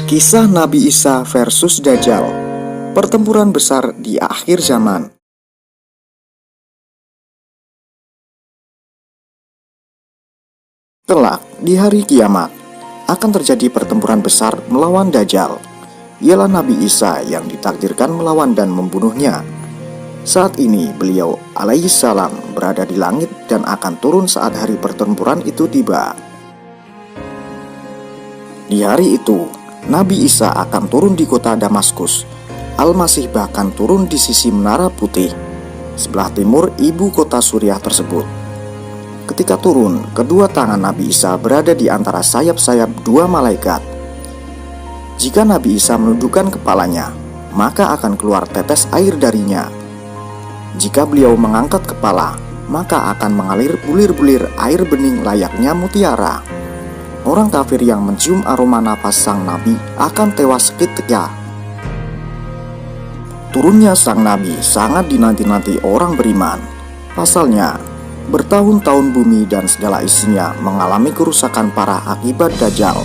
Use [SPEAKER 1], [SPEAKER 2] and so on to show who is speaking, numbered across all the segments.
[SPEAKER 1] Kisah Nabi Isa versus Dajjal, pertempuran besar di akhir zaman. Kelak di hari kiamat akan terjadi pertempuran besar melawan Dajjal. Ialah Nabi Isa yang ditakdirkan melawan dan membunuhnya. Saat ini beliau alaihissalam berada di langit dan akan turun saat hari pertempuran itu tiba. Di hari itu, Nabi Isa akan turun di kota Damaskus. Al-Masih bahkan turun di sisi Menara Putih, sebelah timur ibu kota Suriah tersebut. Ketika turun, kedua tangan Nabi Isa berada di antara sayap-sayap dua malaikat. Jika Nabi Isa menundukkan kepalanya, maka akan keluar tetes air darinya. Jika beliau mengangkat kepala, maka akan mengalir bulir-bulir air bening layaknya mutiara. Orang kafir yang mencium aroma nafas sang Nabi akan tewas seketika. Turunnya sang Nabi sangat dinanti-nanti orang beriman. Pasalnya, bertahun-tahun bumi dan segala isinya mengalami kerusakan parah akibat Dajjal.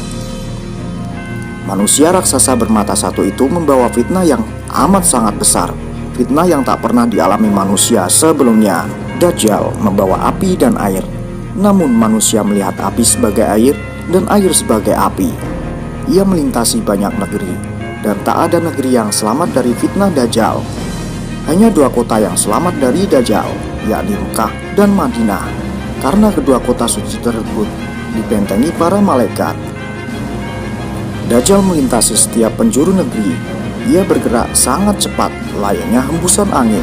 [SPEAKER 1] Manusia raksasa bermata satu itu membawa fitnah yang amat sangat besar. Fitnah yang tak pernah dialami manusia sebelumnya. Dajjal membawa api dan air. Namun manusia melihat api sebagai air dan air sebagai api. Ia melintasi banyak negeri, dan tak ada negeri yang selamat dari fitnah Dajjal. Hanya dua kota yang selamat dari Dajjal, yakni Mekah dan Madinah, karena kedua kota suci tersebut dibentengi para malaikat. Dajjal melintasi setiap penjuru negeri. Ia bergerak sangat cepat, layaknya hembusan angin.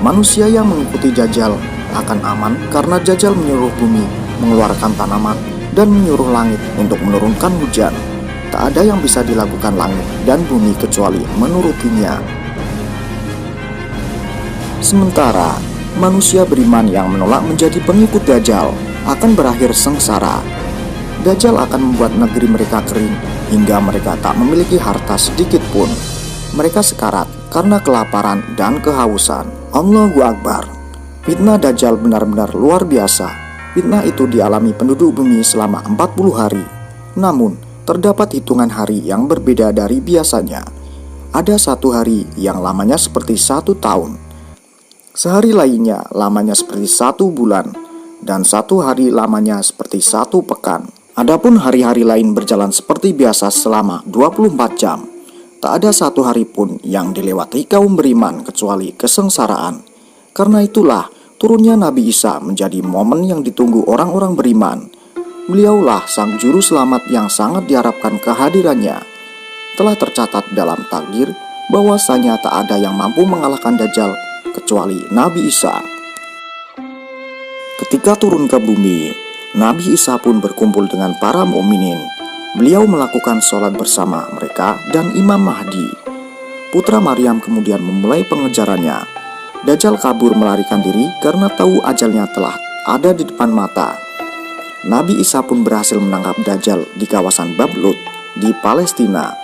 [SPEAKER 1] Manusia yang mengikuti Dajjal akan aman karena Dajjal menyuruh bumi mengeluarkan tanaman dan menyuruh langit untuk menurunkan hujan. Tak ada yang bisa dilakukan langit dan bumi kecuali menurutinya. Sementara manusia beriman yang menolak menjadi pengikut Dajjal akan berakhir sengsara. Dajjal akan membuat negeri mereka kering hingga mereka tak memiliki harta sedikit pun. Mereka sekarat karena kelaparan dan kehausan. Allahu Akbar. Fitnah Dajjal benar-benar luar biasa. Fitnah itu dialami penduduk bumi selama 40 hari. Namun, terdapat hitungan hari yang berbeda dari biasanya. Ada satu hari yang lamanya seperti 1 tahun. Sehari lainnya lamanya seperti 1 bulan. Dan 1 hari lamanya seperti 1 pekan. Adapun hari-hari lain berjalan seperti biasa selama 24 jam. Tak ada satu hari pun yang dilewati kaum beriman kecuali kesengsaraan. Karena itulah, turunnya Nabi Isa menjadi momen yang ditunggu orang-orang beriman. Beliaulah sang juru selamat yang sangat diharapkan kehadirannya. Telah tercatat dalam takdir bahwasanya tak ada yang mampu mengalahkan Dajjal kecuali Nabi Isa. Ketika turun ke bumi, Nabi Isa pun berkumpul dengan para mukminin. Beliau melakukan sholat bersama mereka dan Imam Mahdi. Putra Maryam kemudian memulai pengejarannya. Dajjal kabur melarikan diri karena tahu ajalnya telah ada di depan mata. Nabi Isa pun berhasil menangkap Dajjal di kawasan Bab Lut di Palestina.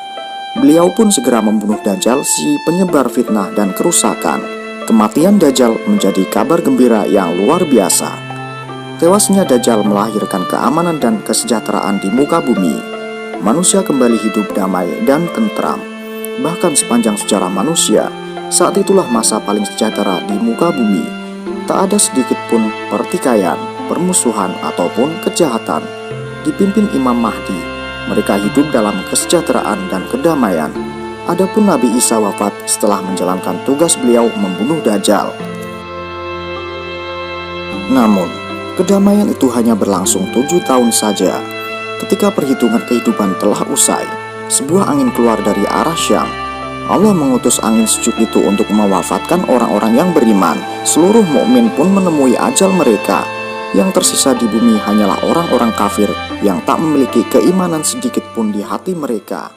[SPEAKER 1] Beliau pun segera membunuh Dajjal, si penyebar fitnah dan kerusakan. Kematian Dajjal menjadi kabar gembira yang luar biasa. Tewasnya Dajjal melahirkan keamanan dan kesejahteraan di muka bumi. Manusia kembali hidup damai dan tentram. Bahkan sepanjang sejarah manusia, saat itulah masa paling sejahtera di muka bumi. Tak ada sedikit pun pertikaian, permusuhan, ataupun kejahatan. Dipimpin Imam Mahdi, mereka hidup dalam kesejahteraan dan kedamaian. Adapun Nabi Isa wafat setelah menjalankan tugas beliau membunuh Dajjal. Namun, kedamaian itu hanya berlangsung 7 tahun saja. Ketika perhitungan kehidupan telah usai, sebuah angin keluar dari arah Syam. Allah mengutus angin sejuk itu untuk mewafatkan orang-orang yang beriman. Seluruh mukmin pun menemui ajal mereka. Yang tersisa di bumi hanyalah orang-orang kafir yang tak memiliki keimanan sedikit pun di hati mereka.